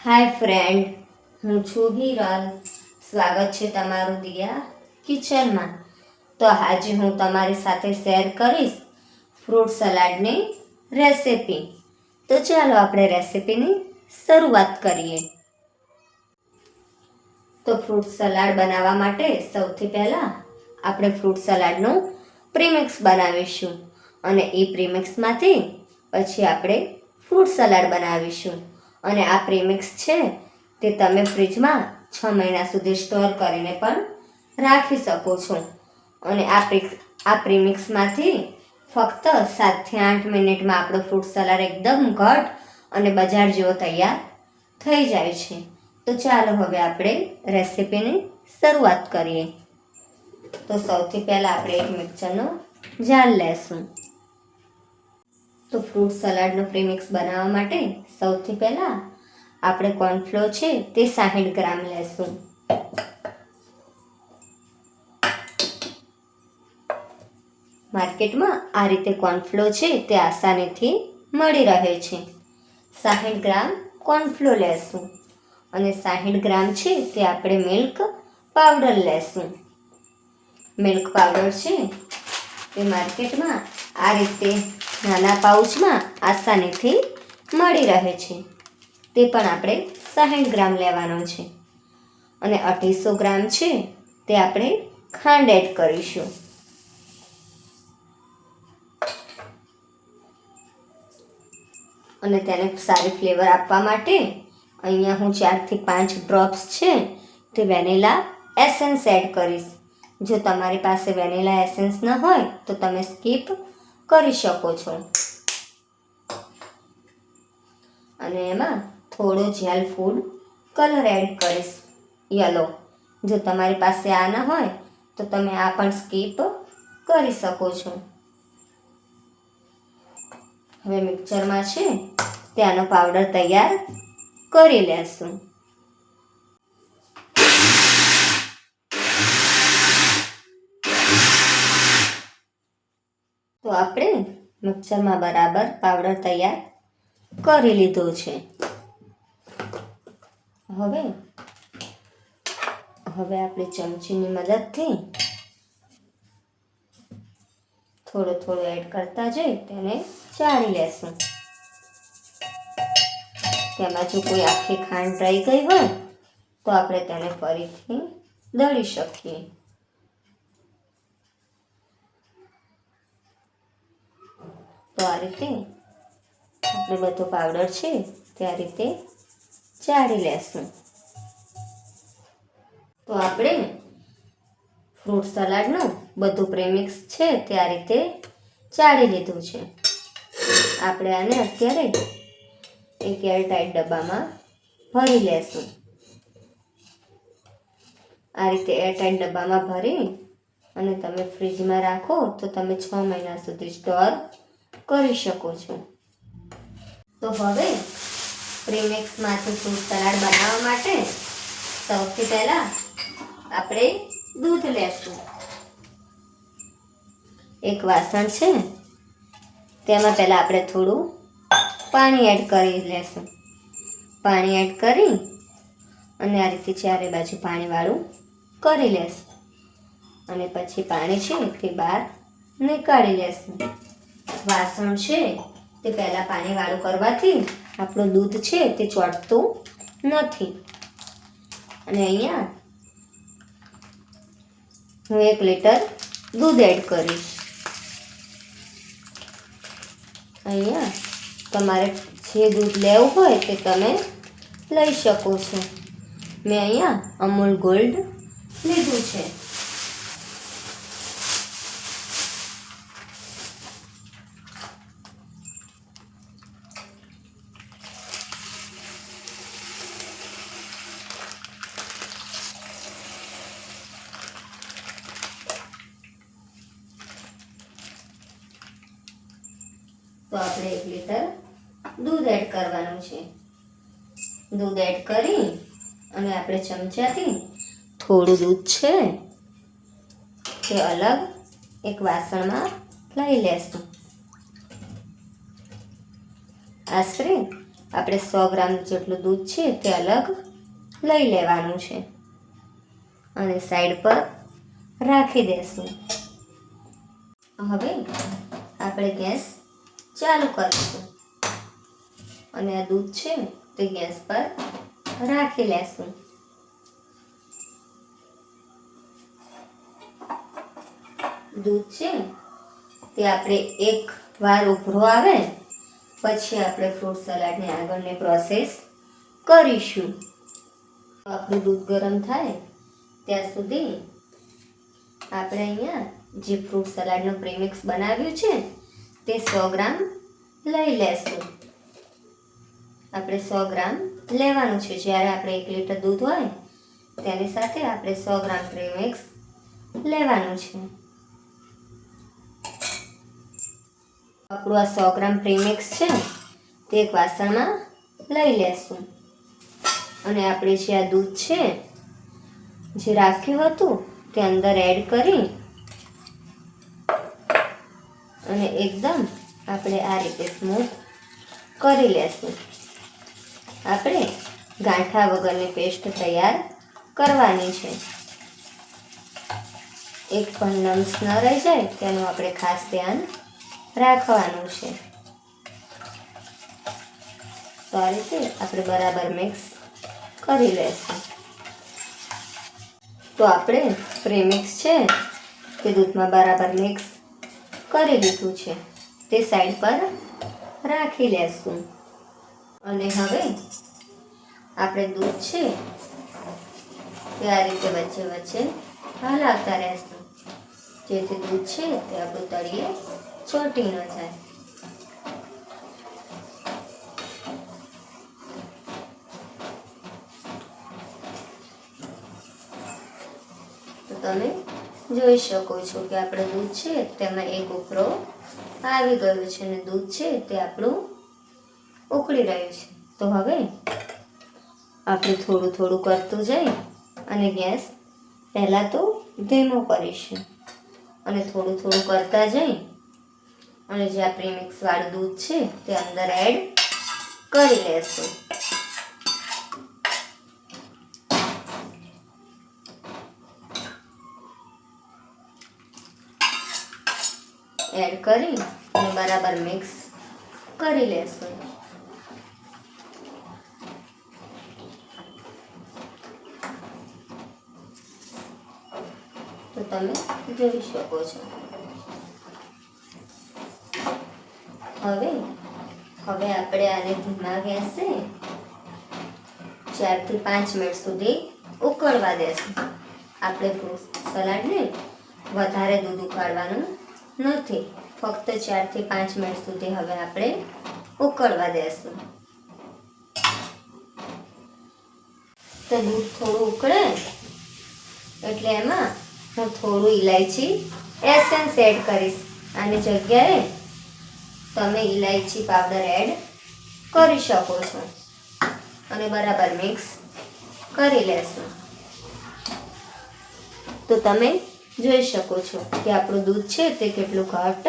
હાય friend, હું છું હિરલ. સ્વાગત છે તમારું દિયા કિચનમાં. તો આજે હું તમારી સાથે શેર કરીશ ફ્રૂટ સલાડની રેસિપી. તો ચાલો આપણે રેસિપીની શરૂઆત કરીએ. તો ફ્રૂટ સલાડ બનાવવા માટે સૌથી પહેલાં આપણે ફ્રૂટ સલાડનું પ્રીમિક્સ બનાવીશું અને એ પ્રીમિક્સમાંથી પછી આપણે ફ્રૂટ સલાડ બનાવીશું. અને આ પ્રીમિક્સ છે તે તમે ફ્રીજમાં 6 મહિના સુધી સ્ટોર કરીને પણ રાખી શકો છો. અને આ પ્રીમિક્સમાંથી ફક્ત 7થી 8 મિનિટમાં આપણો ફ્રૂટ સલાડ એકદમ ઘટ અને બજાર જેવો તૈયાર થઈ જાય છે. તો ચાલો હવે આપણે રેસિપીની શરૂઆત કરીએ. તો સૌથી પહેલાં આપણે એક મિક્સરનો જાર લેશું. તો ફ્રૂટ સલાડનું પ્રીમિક્સ બનાવવા માટે સૌથી પહેલાં આપણે કોર્નફ્લોર છે તે 60 ગ્રામ લેશું. માર્કેટમાં આ રીતે કોર્નફ્લોર છે તે આસાનીથી મળી રહે છે. 60 ગ્રામ કોર્નફ્લોર લેશું અને 60 ગ્રામ છે તે આપણે મિલ્ક પાવડર લેશું. મિલ્ક પાવડર છે તે માર્કેટમાં આ રીતે નાના પાઉચમાં આસાનીથી મળી રહે છે. તે પણ આપણે 60 ગ્રામ લેવાનો છે. અને 250 ગ્રામ છે તે આપણે ખાંડ એડ કરીશું. અને તેને સારી ફ્લેવર આપવા માટે અહીંયા હું 4 થી 5 ડ્રોપ્સ છે તે વેનીલા એસેન્સ એડ કરીશ. જો તમારી પાસે વેનીલા એસેન્સ ન હોય તો તમે સ્કીપ કરી શકો છો. અને એમાં થોડો જેલ ફૂડ કલર એડ કરીશ, યલો. જો તમારી પાસે આ ન હોય તો તમે આ પણ સ્કીપ કરી શકો છો. હવે મિક્સરમાં છે ત્યાંનો પાવડર તૈયાર કરી લેશું. તો આપણે મિક્સરમાં બરાબર પાવડર તૈયાર કરી લીધો છે. હવે આપણે ચમચીની મદદથી થોડું એડ કરતા જઈ તેને ચાળી લેશું. તેમાં જો કોઈ આખી ખાંડ રહી ગઈ હોય તો આપણે તેને ફરીથી દળી શકીએ. તો આ રીતે આપણે બધો પાવડર છે તે આ રીતે ચાળી લેશું. તો આપણે ફ્રૂટ સલાડનું બધું પ્રેમિક્સ છે તે આ રીતે ચાળી લીધું છે. આપણે આને અત્યારે એક એરટાઈટ ડબ્બામાં ભરી લેશું. આ રીતે એરટાઈટ ડબ્બામાં ભરી અને તમે ફ્રીજમાં રાખો તો તમે 6 મહિના સુધી સ્ટોર કરી શકો છો. તો હવે પ્રીમિક્સમાંથી ફ્રૂટ સલાડ બનાવવા માટે સૌથી પહેલાં આપણે દૂધ લેશું. એક વાસણ છે તેમાં પહેલાં આપણે થોડું પાણી એડ કરી લેશું. પાણી એડ કરી અને આ રીતે ચારે બાજુ પાણીવાળું કરી લેશું. અને પછી પાણી છે તે બહાર નીકાળી લેશું. વાસણ છે તે પહેલાં પાણીવાળું કરવાથી આપણું દૂધ છે તે ચોંટતું નથી. અને અહીંયા હું 1 લીટર દૂધ એડ કરીશ. અહીંયા તમારે જે દૂધ લેવું હોય તે તમે લઈ શકો છો. મેં અહીંયા અમૂલ ગોલ્ડ લીધું છે. તો આપણે 1 લીટર દૂધ એડ કરવાનું છે. દૂધ એડ કરી અને આપણે ચમચાથી થોડું દૂધ છે તે અલગ એક વાસણમાં લઈ લેશું. આશરે આપણે 100 ગ્રામ જેટલું દૂધ છે તે અલગ લઈ લેવાનું છે અને સાઈડ પર રાખી દેશું. હવે આપણે ગેસ ચાલુ કરીશું અને આ દૂધ છે તે ગેસ પર રાખી લેશું. દૂધ છે તે આપણે એક વાર ઉભરો આવે પછી આપણે ફ્રૂટ સલાડની આગળની પ્રોસેસ કરીશું. આપણું દૂધ ગરમ થાય ત્યાં સુધી આપણે અહીંયા જે ફ્રૂટ સલાડનું પ્રીમિક્સ બનાવ્યું છે તે 100 ગ્રામ લઈ લેશું. આપણે 100 ગ્રામ લેવાનું છે. જ્યારે આપણે 1 લીટર દૂધ હોય તેની સાથે આપણે 100 ગ્રામ પ્રીમિક્સ લેવાનું છે. આપણું આ 100 ગ્રામ પ્રીમિક્સ છે તે એક વાસણમાં લઈ લેશું અને આપણે જે આ દૂધ છે જે રાખ્યું હતું તે અંદર એડ કરી અને એકદમ આપણે આ રીતે સ્મૂથ કરી લેશું. આપણે ગાંઠા વગરની પેસ્ટ તૈયાર કરવાની છે. એક પણ લમ્સ ન રહી જાય તેનું આપણે ખાસ ધ્યાન રાખવાનું છે. તો આ રીતે આપણે બરાબર મિક્સ કરી લેશું. તો આપણે પ્રીમિક્સ છે તે દૂધમાં બરાબર મિક્સ કરી લીધું છે. તે સાઈડ પર રાખી લેશું અને હવે આપણે દૂધ છે તે આ રીતે વચ્ચે વચ્ચે હલાવતા રહેશું જેથી દૂધ છે તે આપણું તળિયે ચોંટી ન જાય. તો તમે જોઈ શકો છો કે આપણે દૂધ છે તેમાં એક ઉભરો આવી ગયો છે અને દૂધ છે તે આપણું ઉકળી રહ્યું છે. તો હવે આપણે થોડું થોડું કરતું જઈ અને ગેસ પહેલાં તો ધીમો કરીશું અને થોડું થોડું કરતા જઈ અને જે આ પ્રીમિક્સ વાળું દૂધ છે તે અંદર એડ કરી લેશું. એડ કરી અને બરાબર મિક્સ કરી લેશું. તો તમે જોઈ શકો છો. હવે આપણે આને ધીમા ગેસે 4 થી 5 મિનિટ સુધી ઉકળવા દેશું. આપણે ફ્રૂટ સલાડને વધારે દૂધ ઉકાળવાનું નથી. ફક્ત 4 થી 5 મિનિટ સુધી હવે આપણે ઉકળવા દેશું. તો દૂધ થોડું ઉકળે એટલે એમાં હું થોડું ઇલાયચી એસેન્સ એડ કરીશ. આની જગ્યાએ તમે ઇલાયચી પાવડર એડ કરી શકો છો અને બરાબર મિક્સ કરી લેશું. તો તમે જોઈ શકો છો કે આપણું દૂધ છે તે કેટલું ઘાટ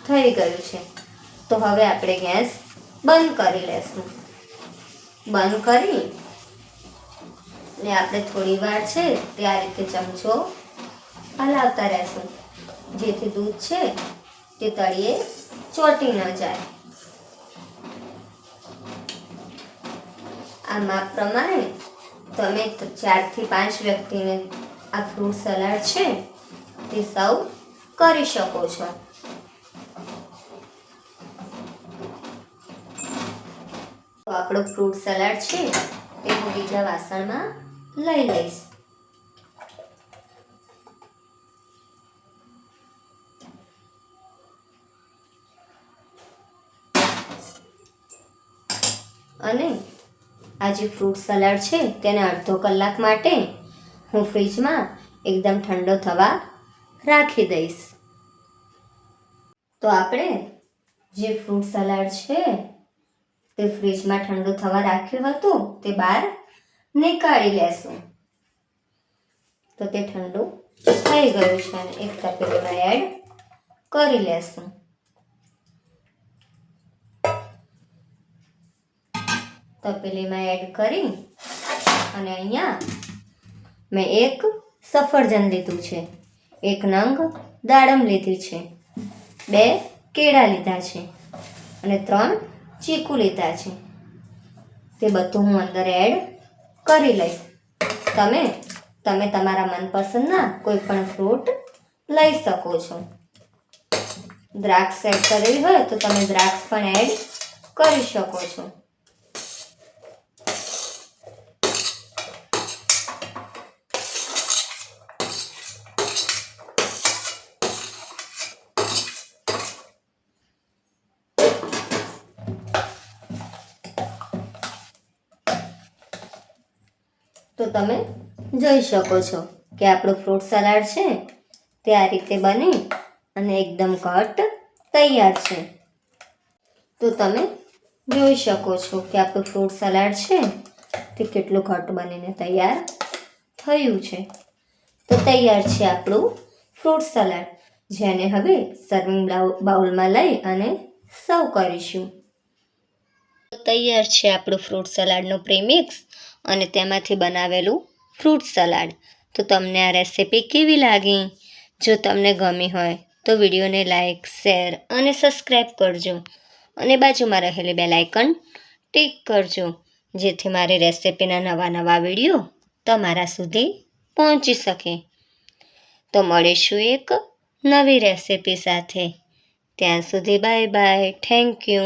થઈ ગયું છે. તો હવે આપણે ગેસ બંધ કરી લેશું. બંધ કરી ને આપણે થોડી વાર છે તે આ રીતે ચમચો હલાવતા રહેશું જેથી દૂધ છે તે તળિયે ચોંટી ન જાય. આ માપ પ્રમાણે તમે 4 થી 5 વ્યક્તિને આ ફ્રૂટ સલાડ છે તે સર્વ કરી શકો છો. તો આપણો ફ્રૂટ સલાડ છે તે હું બીજા વાસણમાં લઈ લઈશ. અને આ જે ફ્રૂટ સલાડ છે તેને અડધો કલાક માટે હું ફ્રીજમાં એકદમ ઠંડો થવા રાખી દઈશ. તો આપણે જે ફ્રૂટ સલાડ છે તે ફ્રીજમાં ઠંડુ થવા રાખ્યું હતું તે બહાર નીકાળી લેશું. તો તે ઠંડુ થઈ ગયું છે અને એક તપેલીમાં એડ કરી લેશું. તપેલીમાં એડ કરી અને અહીંયા મેં એક સફરજન લીધું છે, એક નંગ દાડમ લીધી છે, 2 કેળા લીધા છે અને 3 ચીકુ લીધા છે. તે બધું હું અંદર એડ કરી લઈશ. તમે તમારા મનપસંદના કોઈ પણ ફ્રૂટ લઈ શકો છો. દ્રાક્ષ એડ કરવી હોય તો તમે દ્રાક્ષ પણ એડ કરી શકો છો. તો તમે જોઈ શકો છો કે આપણું ફ્રૂટ સલાડ છે તે આ રીતે બની અને એકદમ ઘટ તૈયાર છે. તો તમે જોઈ શકો છો કે આપણું ફ્રૂટ સલાડ છે તે કેટલું ઘટ બનીને તૈયાર થયું છે. તો તૈયાર છે આપણું ફ્રૂટ સલાડ, જેને હવે સર્વિંગ બાઉલમાં લઈ અને સર્વ કરીશું. તૈયાર છે આપણું ફ્રૂટ સલાડનું પ્રીમિક્સ અને તેમાંથી બનાવેલું ફ્રૂટ સલાડ. તો તમને આ રેસિપી કેવી લાગી? જો તમને ગમી હોય તો વિડીયોને લાઈક, શેર અને સબસ્ક્રાઈબ કરજો અને બાજુમાં રહેલી બેલ આઇકન ટિક કરજો, જેથી મારી રેસિપીના નવા વિડીયો તમારા સુધી પહોંચી શકે. તો મળીશું એક નવી રેસિપી સાથે. ત્યાં સુધી બાય બાય. Thank you.